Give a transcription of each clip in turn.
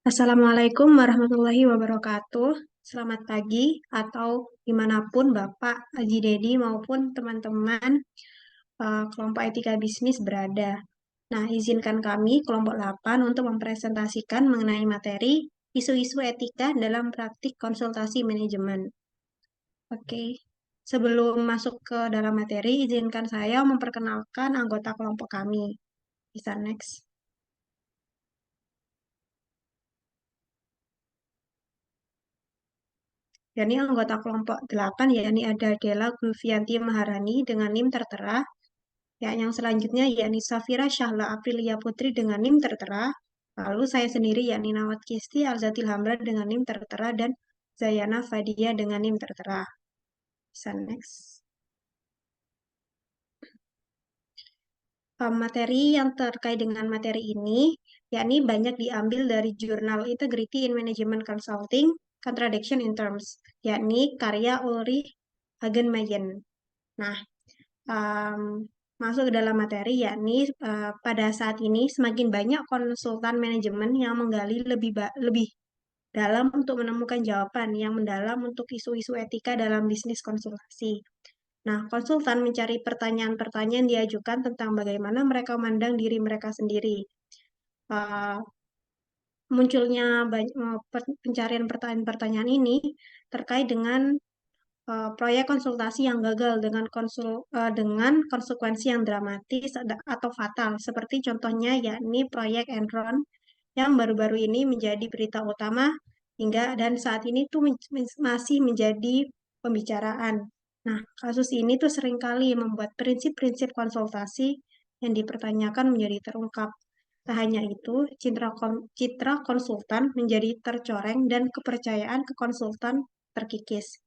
Assalamualaikum warahmatullahi wabarakatuh. Selamat pagi atau dimanapun Bapak Haji Dedi maupun teman-teman kelompok etika bisnis berada. Nah, izinkan kami kelompok 8 untuk mempresentasikan mengenai materi isu-isu etika dalam praktik konsultasi manajemen. Oke, sebelum masuk ke dalam materi, izinkan saya memperkenalkan anggota kelompok kami. Bisa next. yakni anggota kelompok 8, yakni ada Dela Gulfianti Maharani dengan NIM tertera, ya, yang selanjutnya yakni Safira Syahla Aprilia Putri dengan NIM tertera, lalu saya sendiri yakni Nawat Kisti Alzatil Hamra dengan NIM tertera, dan Zayana Fadia dengan NIM tertera. Bisa next. Materi yang terkait dengan materi ini, yakni banyak diambil dari jurnal Integrity in Management Consulting, Contradiction in Terms, yakni karya Ulrich Hagenmayen. Nah, um, masuk ke dalam materi, yakni pada saat ini semakin banyak konsultan manajemen yang menggali lebih dalam untuk menemukan jawaban yang mendalam untuk isu-isu etika dalam bisnis konsultasi. Nah, konsultan mencari pertanyaan-pertanyaan diajukan tentang bagaimana mereka memandang diri mereka sendiri. Uh, Munculnya pencarian pertanyaan-pertanyaan ini terkait dengan proyek konsultasi yang gagal dengan konsekuensi yang dramatis atau fatal, seperti contohnya yakni proyek Enron yang baru-baru ini menjadi berita utama hingga dan saat ini tuh masih menjadi pembicaraan. Nah, kasus ini tuh seringkali membuat prinsip-prinsip konsultasi yang dipertanyakan menjadi terungkap. Tak hanya itu, citra konsultan menjadi tercoreng dan kepercayaan ke konsultan terkikis.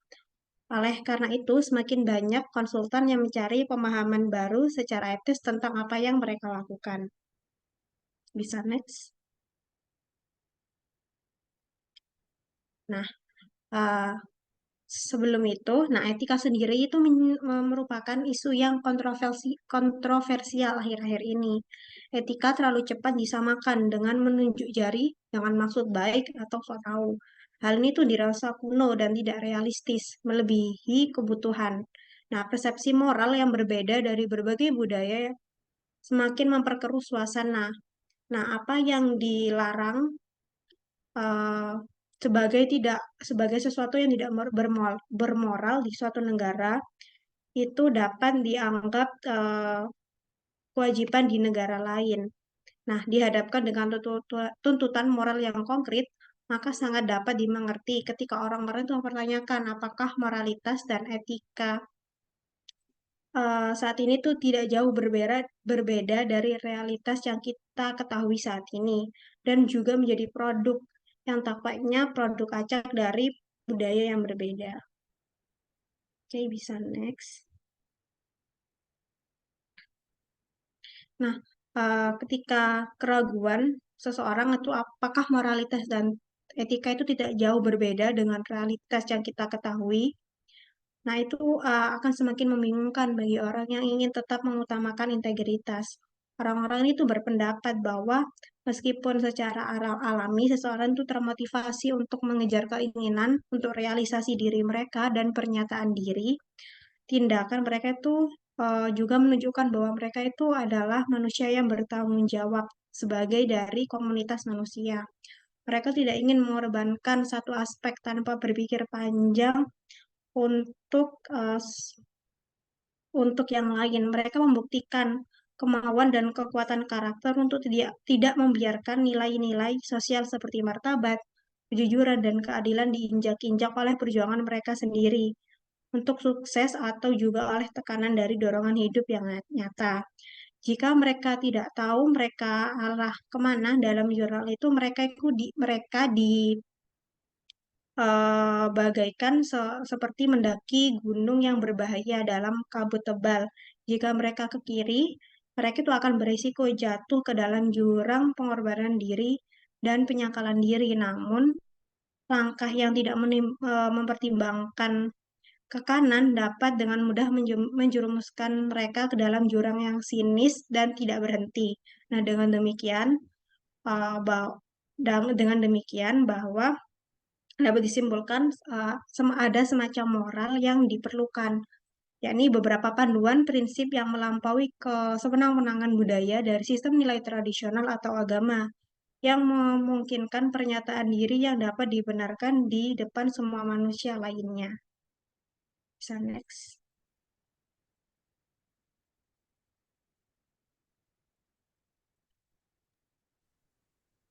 Oleh karena itu, semakin banyak konsultan yang mencari pemahaman baru secara etis tentang apa yang mereka lakukan. Bisa next. Nah, uh, sebelum itu, nah etika sendiri itu merupakan isu yang kontroversial akhir-akhir ini. Etika terlalu cepat disamakan dengan menunjuk jari dengan maksud baik atau so tahu. Hal ini tuh dirasa kuno dan tidak realistis, melebihi kebutuhan. Nah, persepsi moral yang berbeda dari berbagai budaya semakin memperkeruh suasana. Nah, apa yang dilarang eh, sebagai sesuatu yang tidak bermoral di suatu negara itu dapat dianggap kewajiban di negara lain. Nah, dihadapkan dengan tuntutan moral yang konkret, maka sangat dapat dimengerti ketika orang-orang itu mempertanyakan apakah moralitas dan etika saat ini tuh tidak jauh berbeda dari realitas yang kita ketahui saat ini dan juga menjadi produk yang tampaknya produk acak dari budaya yang berbeda. Oke, bisa next. Nah, ketika keraguan seseorang itu apakah moralitas dan etika itu tidak jauh berbeda dengan realitas yang kita ketahui, nah, itu akan semakin membingungkan bagi orang yang ingin tetap mengutamakan integritas. Orang-orang itu berpendapat bahwa meskipun secara alami seseorang itu termotivasi untuk mengejar keinginan untuk realisasi diri mereka dan pernyataan diri, tindakan mereka itu juga menunjukkan bahwa mereka itu adalah manusia yang bertanggung jawab sebagai dari komunitas manusia. Mereka tidak ingin mengorbankan satu aspek tanpa berpikir panjang untuk untuk yang lain. Mereka membuktikan kemauan dan kekuatan karakter untuk tidak membiarkan nilai-nilai sosial seperti martabat, kejujuran, dan keadilan diinjak-injak oleh perjuangan mereka sendiri untuk sukses atau juga oleh tekanan dari dorongan hidup yang nyata. Jika mereka tidak tahu mereka arah kemana dalam jurnal itu, mereka bagaikan seperti mendaki gunung yang berbahaya dalam kabut tebal. Jika mereka ke kiri, mereka itu akan berisiko jatuh ke dalam jurang pengorbanan diri dan penyangkalan diri. Namun, langkah yang tidak mempertimbangkan ke kanan dapat dengan mudah menjerumuskan mereka ke dalam jurang yang sinis dan tidak berhenti. Nah, dengan demikian, uh, Dan dengan demikian bahwa dapat disimpulkan ada semacam moral yang diperlukan, yakni beberapa panduan prinsip yang melampaui ke sewenang-wenangan budaya dari sistem nilai tradisional atau agama, yang memungkinkan pernyataan diri yang dapat dibenarkan di depan semua manusia lainnya. Bisa next.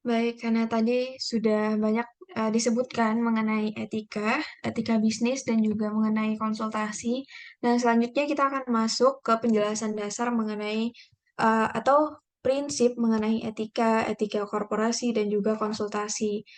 Baik, karena tadi sudah banyak disebutkan mengenai etika, etika bisnis, dan juga mengenai konsultasi. Dan selanjutnya kita akan masuk ke penjelasan dasar mengenai atau prinsip mengenai etika, etika korporasi, dan juga konsultasi.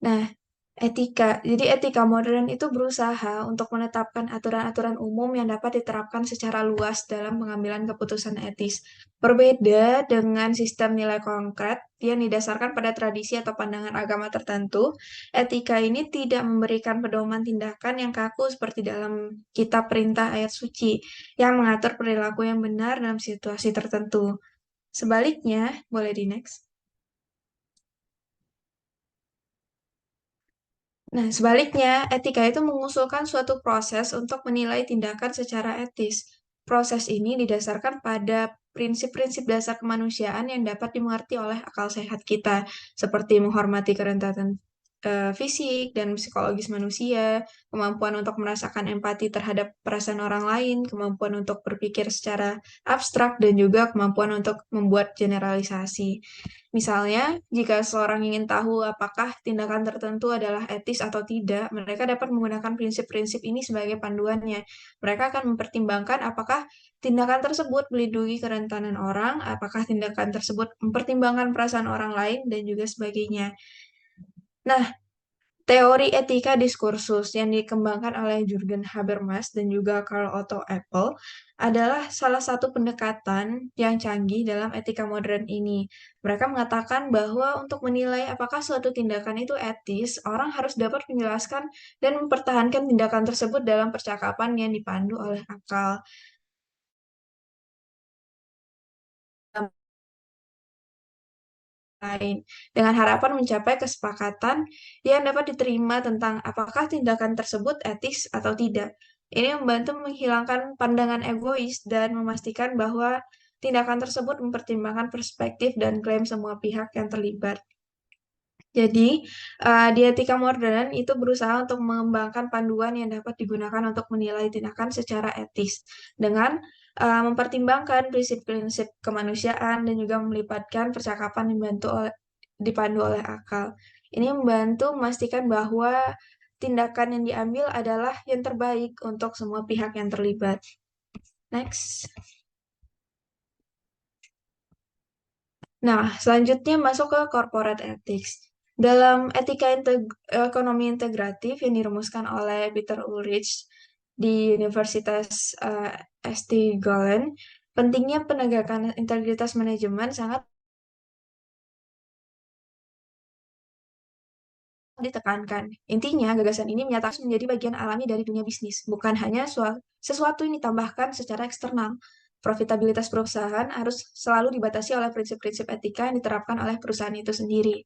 Nah, jadi etika modern itu berusaha untuk menetapkan aturan-aturan umum yang dapat diterapkan secara luas dalam pengambilan keputusan etis. Berbeda dengan sistem nilai konkret yang didasarkan pada tradisi atau pandangan agama tertentu, etika ini tidak memberikan pedoman tindakan yang kaku seperti dalam kitab perintah ayat suci yang mengatur perilaku yang benar dalam situasi tertentu. Sebaliknya, boleh di next. Nah, sebaliknya, etika itu mengusulkan suatu proses untuk menilai tindakan secara etis. Proses ini didasarkan pada prinsip-prinsip dasar kemanusiaan yang dapat dimengerti oleh akal sehat kita, seperti menghormati kerentanan fisik dan psikologis manusia, kemampuan untuk merasakan empati terhadap perasaan orang lain, kemampuan untuk berpikir secara abstrak, dan juga kemampuan untuk membuat generalisasi. Misalnya, jika seseorang ingin tahu apakah tindakan tertentu adalah etis atau tidak, mereka dapat menggunakan prinsip-prinsip ini sebagai panduannya. Mereka akan mempertimbangkan apakah tindakan tersebut melindungi kerentanan orang, apakah tindakan tersebut mempertimbangkan perasaan orang lain, dan juga sebagainya. Nah, teori etika diskursus yang dikembangkan oleh Jürgen Habermas dan juga Carl Otto Appel adalah salah satu pendekatan yang canggih dalam etika modern ini. Mereka mengatakan bahwa untuk menilai apakah suatu tindakan itu etis, orang harus dapat menjelaskan dan mempertahankan tindakan tersebut dalam percakapan yang dipandu oleh akal. Lain, dengan harapan mencapai kesepakatan yang dapat diterima tentang apakah tindakan tersebut etis atau tidak. Ini membantu menghilangkan pandangan egois dan memastikan bahwa tindakan tersebut mempertimbangkan perspektif dan klaim semua pihak yang terlibat. Jadi, di etika modern itu berusaha untuk mengembangkan panduan yang dapat digunakan untuk menilai tindakan secara etis dengan mempertimbangkan prinsip-prinsip kemanusiaan dan juga melibatkan percakapan yang dipandu oleh akal. Ini membantu memastikan bahwa tindakan yang diambil adalah yang terbaik untuk semua pihak yang terlibat. Next. Nah, selanjutnya masuk ke corporate ethics. Dalam etika ekonomi integratif yang dirumuskan oleh Peter Ulrich di Universitas St. Gallen, pentingnya penegakan integritas manajemen sangat ditekankan. Intinya, gagasan ini menyatakan menjadi bagian alami dari dunia bisnis, bukan hanya sesuatu yang ditambahkan secara eksternal. Profitabilitas perusahaan harus selalu dibatasi oleh prinsip-prinsip etika yang diterapkan oleh perusahaan itu sendiri.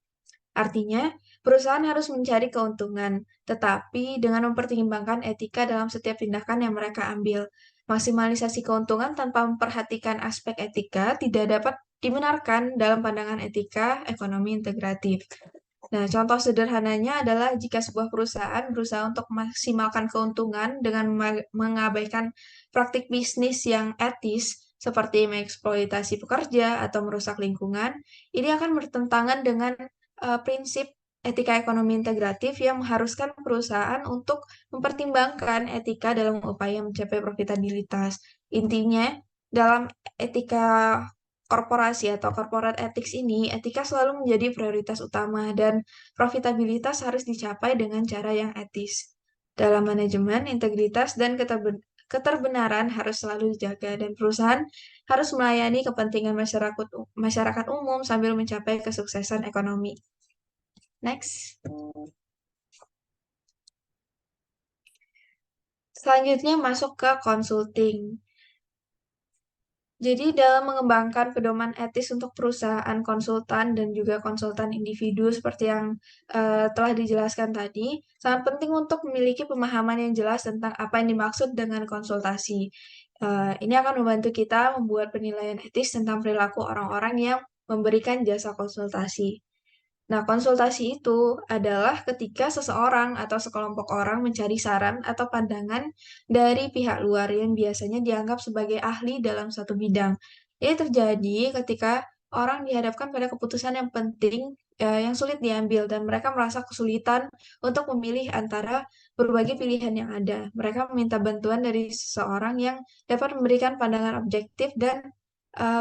Artinya, perusahaan harus mencari keuntungan, tetapi dengan mempertimbangkan etika dalam setiap tindakan yang mereka ambil. Maksimalisasi keuntungan tanpa memperhatikan aspek etika tidak dapat dibenarkan dalam pandangan etika ekonomi integratif. Nah, contoh sederhananya adalah jika sebuah perusahaan berusaha untuk memaksimalkan keuntungan dengan mengabaikan praktik bisnis yang etis, seperti mengeksploitasi pekerja atau merusak lingkungan, ini akan bertentangan dengan prinsip etika ekonomi integratif yang mengharuskan perusahaan untuk mempertimbangkan etika dalam upaya mencapai profitabilitas. Intinya, dalam etika korporasi atau corporate ethics ini, etika selalu menjadi prioritas utama dan profitabilitas harus dicapai dengan cara yang etis. Dalam manajemen, integritas dan keterbenaran harus selalu dijaga dan perusahaan harus melayani kepentingan masyarakat umum sambil mencapai kesuksesan ekonomi. Next. Selanjutnya masuk ke consulting. Jadi dalam mengembangkan pedoman etis untuk perusahaan konsultan dan juga konsultan individu seperti yang telah dijelaskan tadi, sangat penting untuk memiliki pemahaman yang jelas tentang apa yang dimaksud dengan konsultasi. Ini akan membantu kita membuat penilaian etis tentang perilaku orang-orang yang memberikan jasa konsultasi. Nah, konsultasi itu adalah ketika seseorang atau sekelompok orang mencari saran atau pandangan dari pihak luar yang biasanya dianggap sebagai ahli dalam satu bidang. Ini terjadi ketika orang dihadapkan pada keputusan yang penting, yang sulit diambil, dan mereka merasa kesulitan untuk memilih antara berbagai pilihan yang ada. Mereka meminta bantuan dari seseorang yang dapat memberikan pandangan objektif dan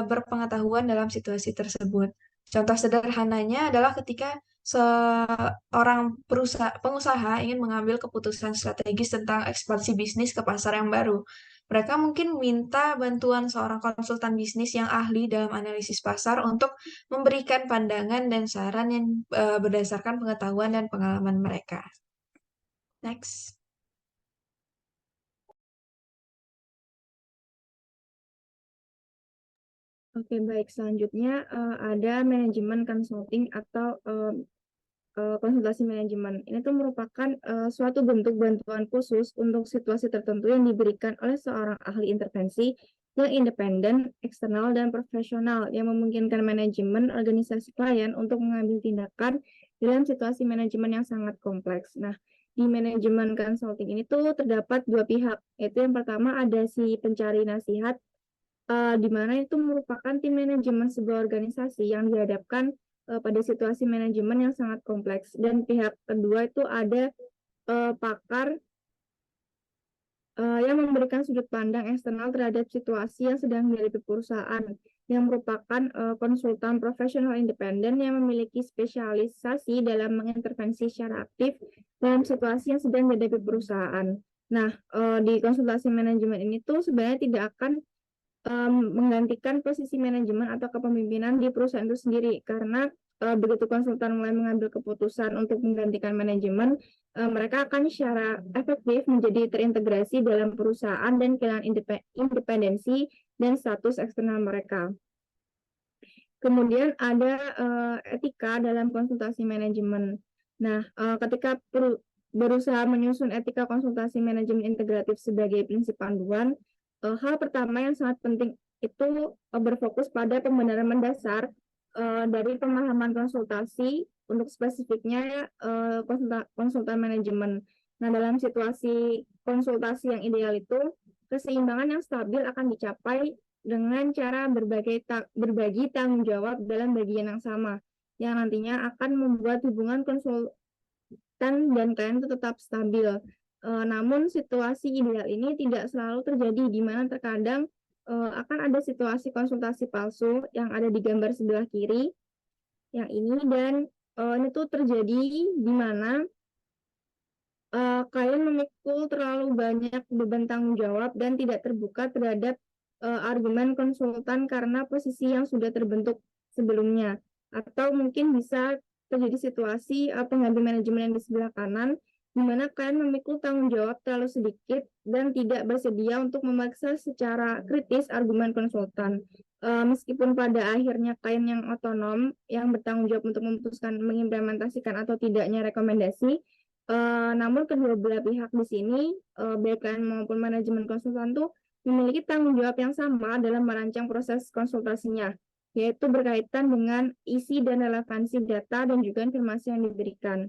berpengetahuan dalam situasi tersebut. Contoh sederhananya adalah ketika seorang pengusaha ingin mengambil keputusan strategis tentang ekspansi bisnis ke pasar yang baru. Mereka mungkin minta bantuan seorang konsultan bisnis yang ahli dalam analisis pasar untuk memberikan pandangan dan saran yang berdasarkan pengetahuan dan pengalaman mereka. Next. Oke, baik. Selanjutnya ada manajemen consulting atau konsultasi manajemen. Ini tuh merupakan suatu bentuk bantuan khusus untuk situasi tertentu yang diberikan oleh seorang ahli intervensi yang independen, eksternal, dan profesional yang memungkinkan manajemen organisasi klien untuk mengambil tindakan dalam situasi manajemen yang sangat kompleks. Nah, di manajemen consulting ini tuh terdapat dua pihak. Yaitu yang pertama ada si pencari nasihat, di mana itu merupakan tim manajemen sebuah organisasi yang dihadapkan pada situasi manajemen yang sangat kompleks. Dan pihak kedua itu ada pakar yang memberikan sudut pandang eksternal terhadap situasi yang sedang dihadapi perusahaan, yang merupakan konsultan profesional independen yang memiliki spesialisasi dalam mengintervensi secara aktif dalam situasi yang sedang dihadapi perusahaan. Nah, di konsultasi manajemen ini tuh sebenarnya tidak akan menggantikan posisi manajemen atau kepemimpinan di perusahaan itu sendiri, karena begitu konsultan mulai mengambil keputusan untuk menggantikan manajemen, mereka akan secara efektif menjadi terintegrasi dalam perusahaan dan kehilangan independensi dan status eksternal mereka. Kemudian ada etika dalam konsultasi manajemen. Nah, ketika berusaha menyusun etika konsultasi manajemen integratif sebagai prinsip panduan, hal pertama yang sangat penting itu berfokus pada pembenaran mendasar dari pemahaman konsultasi untuk spesifiknya konsultan manajemen. Nah, dalam situasi konsultasi yang ideal itu, keseimbangan yang stabil akan dicapai dengan cara berbagi tanggung jawab dalam bagian yang sama, yang nantinya akan membuat hubungan konsultan dan klien itu tetap stabil. Namun situasi ideal ini tidak selalu terjadi, di mana terkadang akan ada situasi konsultasi palsu yang ada di gambar sebelah kiri yang ini, dan ini tuh terjadi di mana klien memikul terlalu banyak beban tanggung jawab dan tidak terbuka terhadap argumen konsultan karena posisi yang sudah terbentuk sebelumnya. Atau mungkin bisa terjadi situasi pengambil manajemen yang di sebelah kanan, di mana klien memikul tanggung jawab terlalu sedikit dan tidak bersedia untuk memaksa secara kritis argumen konsultan. Meskipun pada akhirnya klien yang otonom, yang bertanggung jawab untuk memutuskan mengimplementasikan atau tidaknya rekomendasi, namun kedua belah pihak di sini, baik klien maupun manajemen konsultan tuh memiliki tanggung jawab yang sama dalam merancang proses konsultasinya, yaitu berkaitan dengan isi dan relevansi data dan juga informasi yang diberikan.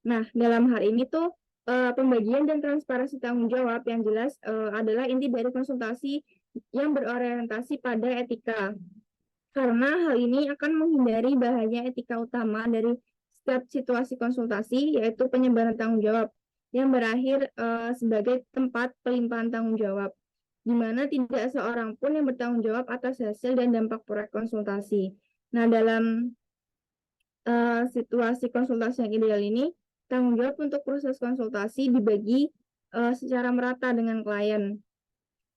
Nah, dalam hal ini tuh pembagian dan transparansi tanggung jawab yang jelas adalah inti dari konsultasi yang berorientasi pada etika. Karena hal ini akan menghindari bahaya etika utama dari setiap situasi konsultasi, yaitu penyebaran tanggung jawab yang berakhir sebagai tempat pelimpahan tanggung jawab, di mana tidak seorang pun yang bertanggung jawab atas hasil dan dampak proyek konsultasi. Nah, dalam situasi konsultasi yang ideal ini, tanggung jawab untuk proses konsultasi dibagi secara merata dengan klien.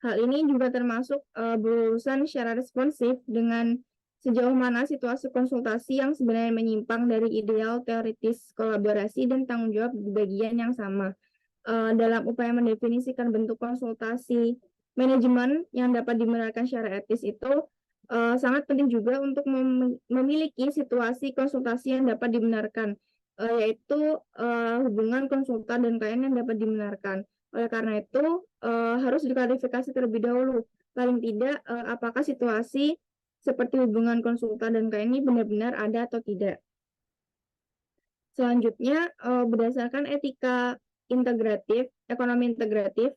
Hal ini juga termasuk berurusan secara responsif dengan sejauh mana situasi konsultasi yang sebenarnya menyimpang dari ideal teoritis kolaborasi dan tanggung jawab di bagian yang sama. Dalam upaya mendefinisikan bentuk konsultasi manajemen yang dapat dibenarkan secara etis itu sangat penting juga untuk memiliki situasi konsultasi yang dapat dibenarkan, yaitu hubungan konsultan dan klien yang dapat dibenarkan. Oleh karena itu, harus diklarifikasi terlebih dahulu. Paling tidak, apakah situasi seperti hubungan konsultan dan klien ini benar-benar ada atau tidak. Selanjutnya, berdasarkan etika integratif, ekonomi integratif,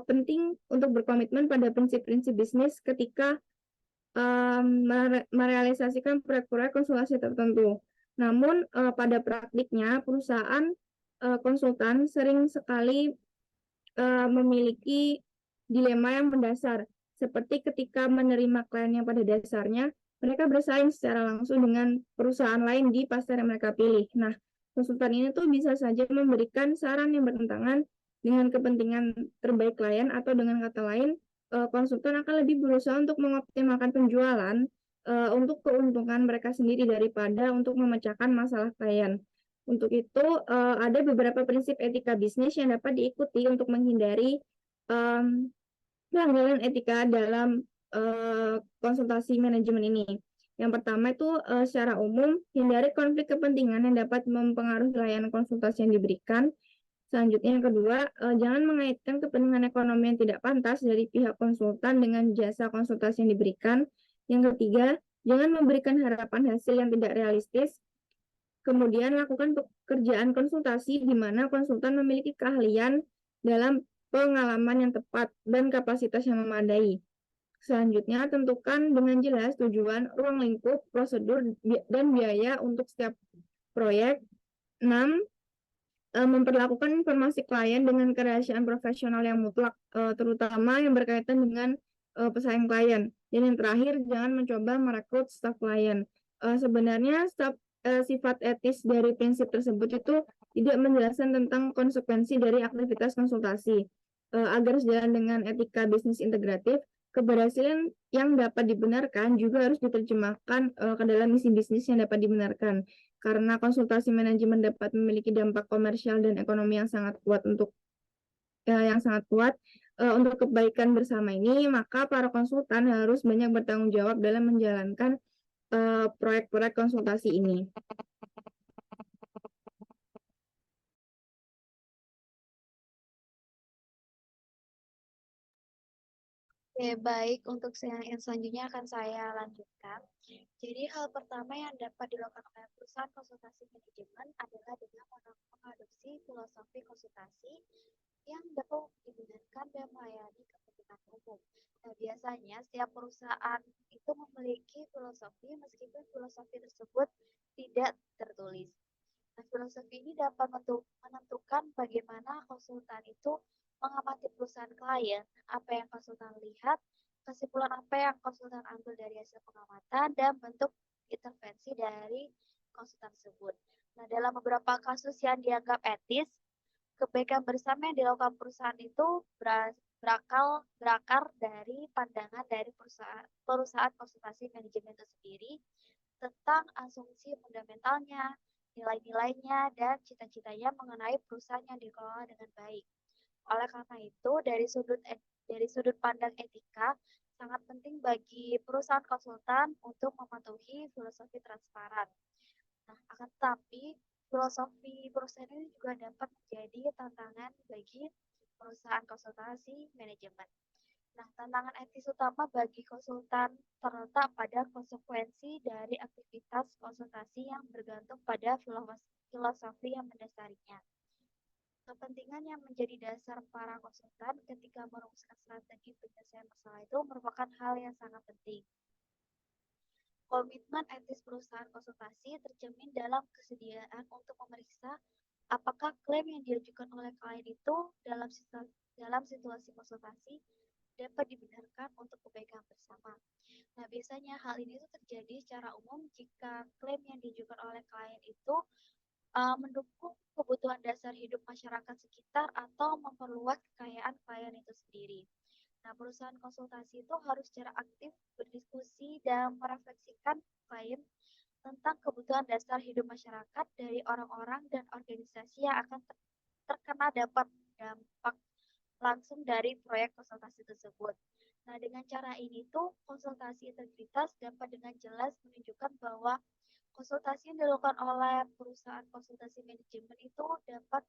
penting untuk berkomitmen pada prinsip-prinsip bisnis ketika merealisasikan proyek-proyek konsultasi tertentu. Namun pada praktiknya perusahaan konsultan sering sekali memiliki dilema yang mendasar, seperti ketika menerima klien yang pada dasarnya mereka bersaing secara langsung dengan perusahaan lain di pasar yang mereka pilih. Nah, konsultan ini tuh bisa saja memberikan saran yang bertentangan dengan kepentingan terbaik klien, atau dengan kata lain, konsultan akan lebih berusaha untuk mengoptimalkan penjualan untuk keuntungan mereka sendiri daripada untuk memecahkan masalah klien. Untuk itu, ada beberapa prinsip etika bisnis yang dapat diikuti untuk menghindari pelanggaran etika dalam konsultasi manajemen ini. Yang pertama itu secara umum, hindari konflik kepentingan yang dapat mempengaruhi layanan konsultasi yang diberikan. Selanjutnya yang kedua, jangan mengaitkan kepentingan ekonomi yang tidak pantas dari pihak konsultan dengan jasa konsultasi yang diberikan. Yang ketiga, jangan memberikan harapan hasil yang tidak realistis. Kemudian lakukan pekerjaan konsultasi di mana konsultan memiliki keahlian dalam pengalaman yang tepat dan kapasitas yang memadai. Selanjutnya, tentukan dengan jelas tujuan, ruang lingkup, prosedur, dan biaya untuk setiap proyek. 6. Memperlakukan informasi klien dengan kerahasiaan profesional yang mutlak, terutama yang berkaitan dengan pesaing klien. Dan yang terakhir, jangan mencoba merekrut staf klien. Sebenarnya sifat etis dari prinsip tersebut itu tidak menjelaskan tentang konsekuensi dari aktivitas konsultasi. Agar sejalan dengan etika bisnis integratif, keberhasilan yang dapat dibenarkan juga harus diterjemahkan ke dalam misi bisnis yang dapat dibenarkan. Karena konsultasi manajemen dapat memiliki dampak komersial dan ekonomi yang sangat kuat untuk kebaikan bersama ini, maka para konsultan harus banyak bertanggung jawab dalam menjalankan proyek-proyek konsultasi ini. Oke, baik. Untuk yang selanjutnya akan saya lanjutkan. Jadi hal pertama yang dapat dilakukan oleh perusahaan konsultasi manajemen adalah dengan mengadopsi filosofi konsultasi yang dapat digunakan dan melayani kepentingan umum. Nah, biasanya setiap perusahaan itu memiliki filosofi meskipun filosofi tersebut tidak tertulis. Nah, filosofi ini dapat menentukan bagaimana konsultan itu mengamati perusahaan klien, apa yang konsultan lihat, kesimpulan apa yang konsultan ambil dari hasil pengamatan, dan bentuk intervensi dari konsultan tersebut. Nah, dalam beberapa kasus yang dianggap etis, kebaikan bersama yang dilakukan perusahaan itu berakar dari pandangan dari perusahaan konsultasi manajemen itu sendiri tentang asumsi fundamentalnya, nilai-nilainya, dan cita-citanya mengenai perusahaan yang dikelola dengan baik. Oleh karena itu, dari sudut pandang etika, sangat penting bagi perusahaan konsultan untuk mematuhi filosofi transparan. Nah, akan tetapi, filosofi perusahaan ini juga dapat menjadi tantangan bagi perusahaan konsultasi manajemen. Nah, tantangan etis utama bagi konsultan terletak pada konsekuensi dari aktivitas konsultasi yang bergantung pada filosofi yang mendasarinya. Kepentingan yang menjadi dasar para konsultan ketika merumuskan strategi penyelesaian masalah itu merupakan hal yang sangat penting. Komitmen etis perusahaan konsultasi tercermin dalam kesediaan untuk memeriksa apakah klaim yang diajukan oleh klien itu dalam situasi konsultasi dapat dibenarkan untuk kebaikan bersama. Nah, biasanya hal ini itu terjadi secara umum jika klaim yang diajukan oleh klien itu mendukung kebutuhan dasar hidup masyarakat sekitar atau memperluas kekayaan klien itu sendiri. Nah, perusahaan konsultasi itu harus secara aktif berdiskusi dan merefleksikan klaim tentang kebutuhan dasar hidup masyarakat dari orang-orang dan organisasi yang akan terkena dampak langsung dari proyek konsultasi tersebut. Nah, dengan cara ini tuh konsultasi integritas dapat dengan jelas menunjukkan bahwa konsultasi yang dilakukan oleh perusahaan konsultasi manajemen itu dapat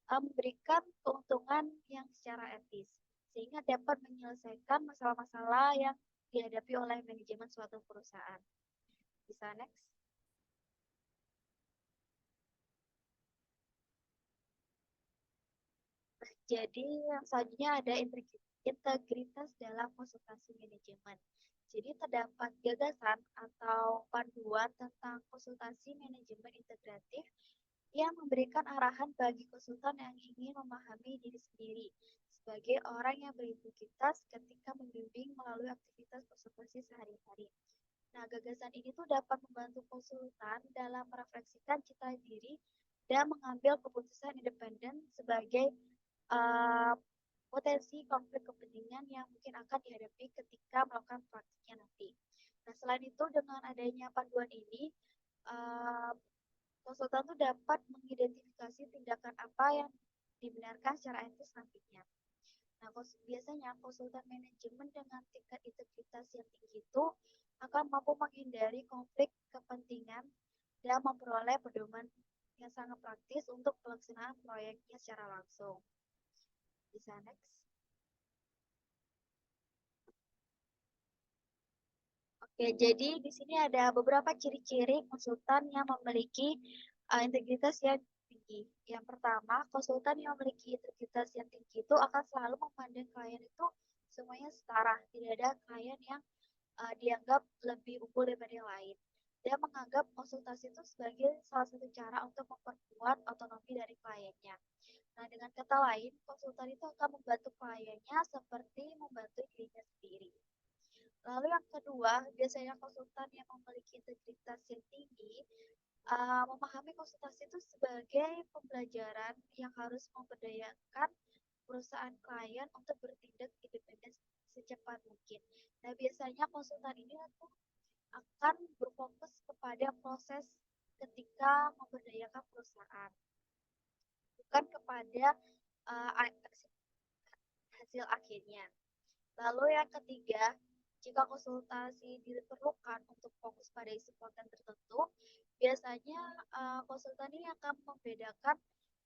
memberikan keuntungan yang secara etis, sehingga dapat menyelesaikan masalah-masalah yang dihadapi oleh manajemen suatu perusahaan. Bisa next? Jadi yang selanjutnya ada integritas dalam konsultasi manajemen. Jadi terdapat gagasan atau panduan tentang konsultasi manajemen integratif yang memberikan arahan bagi konsultan yang ingin memahami diri sendiri sebagai orang yang berintegritas ketika membimbing melalui aktivitas konsultasi sehari-hari. Nah, gagasan ini tuh dapat membantu konsultan dalam merefleksikan citra diri dan mengambil keputusan independen sebagai potensi konflik kepentingan yang mungkin akan dihadapi ketika melakukan praktiknya nanti. Nah, selain itu dengan adanya panduan ini, konsultan tuh dapat mengidentifikasi tindakan apa yang dibenarkan secara etis nantinya. Nah, biasanya konsultan manajemen dengan tingkat integritas yang tinggi itu akan mampu menghindari konflik kepentingan dan memperoleh pedoman yang sangat praktis untuk pelaksanaan proyeknya secara langsung. Bisa next. Oke, jadi di sini ada beberapa ciri-ciri konsultan yang memiliki integritas yang tinggi. Yang pertama, konsultan yang memiliki integritas yang tinggi itu akan selalu memandang klien itu semuanya setara. Tidak ada klien yang dianggap lebih unggul daripada yang lain. Dia menganggap konsultasi itu sebagai salah satu cara untuk memperkuat otonomi dari kliennya. Nah, dengan kata lain, konsultan itu akan membantu kliennya seperti membantu dirinya sendiri. Lalu yang kedua, biasanya konsultan yang memiliki integritas yang tinggi memahami konsultasi itu sebagai pembelajaran yang harus memberdayakan perusahaan klien untuk bertindak independen secepat mungkin. Nah, biasanya konsultan ini akan berfokus kepada proses ketika memberdayakan perusahaan, bukan kepada hasil akhirnya. Lalu yang ketiga, jika konsultasi diperlukan untuk fokus pada isi konten tertentu, biasanya konsultan ini akan membedakan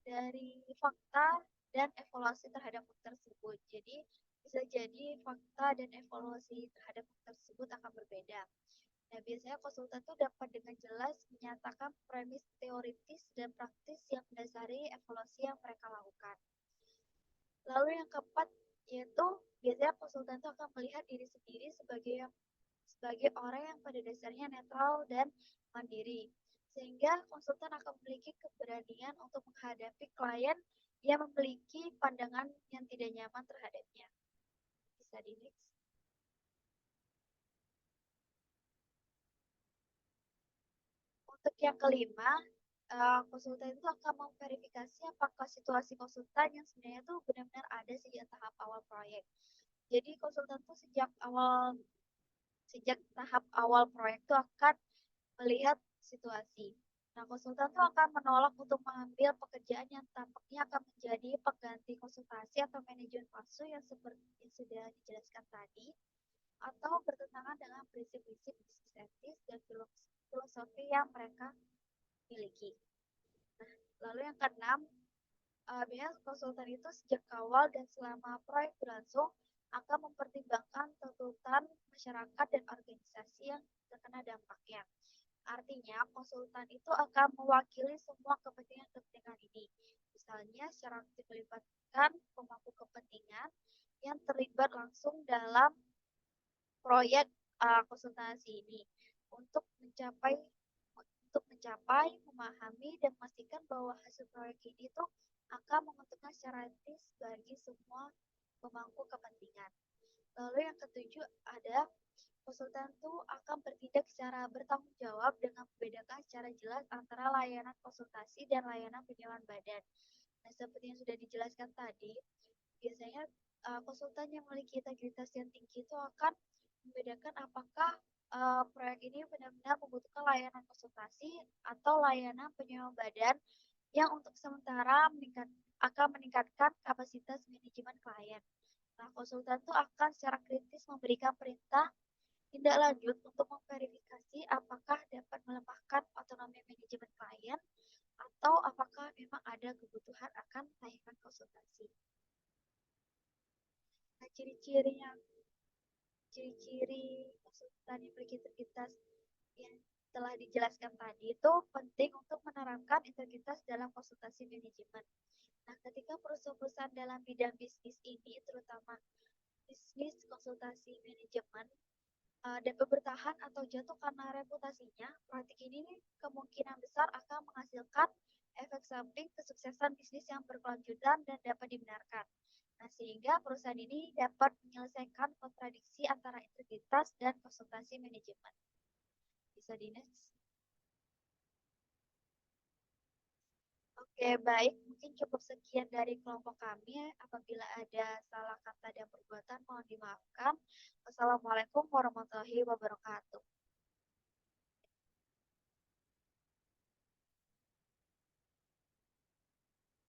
dari fakta dan evaluasi terhadap fakta tersebut. Jadi bisa jadi fakta dan evaluasi terhadap fakta tersebut akan berbeda. Nah, biasanya konsultan itu dapat dengan jelas menyatakan premis teoritis dan praktis yang mendasari evaluasi yang mereka lakukan. Lalu yang keempat, yaitu biasanya konsultan itu akan melihat diri sendiri sebagai orang yang pada dasarnya netral dan mandiri. Sehingga konsultan akan memiliki keberanian untuk menghadapi klien yang memiliki pandangan yang tidak nyaman terhadapnya. Bisa di next. Untuk yang kelima, konsultan itu akan memverifikasi apakah situasi konsultan yang sebenarnya itu benar-benar ada sejak tahap awal proyek. Jadi konsultan itu sejak tahap awal proyek itu akan melihat situasi. Nah, konsultan itu akan menolak untuk mengambil pekerjaan yang tampaknya akan menjadi pengganti konsultasi atau manajemen palsu yang seperti yang sudah dijelaskan tadi, atau bertentangan dengan prinsip-prinsip bisnis etis dan filosofi yang mereka miliki. Nah, lalu yang keenam, biasanya konsultan itu sejak awal dan selama proyek berlangsung akan mempertimbangkan tuntutan masyarakat dan organisasi yang terkena dampaknya. Artinya, konsultan itu akan mewakili semua kepentingan-kepentingan ini. Misalnya, secara aktif melibatkan pemangku kepentingan yang terlibat langsung dalam proyek konsultasi ini untuk mencapai, memahami, dan memastikan bahwa hasil proyek ini itu akan menguntungkan secara etis bagi semua pemangku kepentingan. Lalu yang ketujuh ada konsultan itu akan bertindak secara bertanggung jawab dengan membedakan secara jelas antara layanan konsultasi dan layanan penyewaan badan. Nah, seperti yang sudah dijelaskan tadi, biasanya konsultan yang memiliki integritas yang tinggi itu akan membedakan apakah proyek ini benar-benar membutuhkan layanan konsultasi atau layanan penyewaan badan yang untuk sementara akan meningkatkan kapasitas manajemen klien. Nah, konsultan itu akan secara kritis memberikan perintah tindak lanjut untuk memverifikasi apakah dapat melemahkan otonomi manajemen klien atau apakah memang ada kebutuhan akan layanan konsultasi. Nah, ciri-ciri konsultan yang berintegritas yang telah dijelaskan tadi itu penting untuk menerapkan integritas dalam konsultasi manajemen. Nah, ketika perusahaan-perusahaan dalam bidang bisnis ini, terutama bisnis konsultasi manajemen, dapat bertahan atau jatuh karena reputasinya, praktik ini kemungkinan besar akan menghasilkan efek samping kesuksesan bisnis yang berkelanjutan dan dapat dibenarkan. Nah, sehingga perusahaan ini dapat menyelesaikan kontradiksi antara integritas dan konsultasi manajemen. Bisa di next. Oke, baik. Mungkin cukup sekian dari kelompok kami. Apabila ada salah kata dan perbuatan, mohon dimaafkan. Wassalamualaikum warahmatullahi wabarakatuh.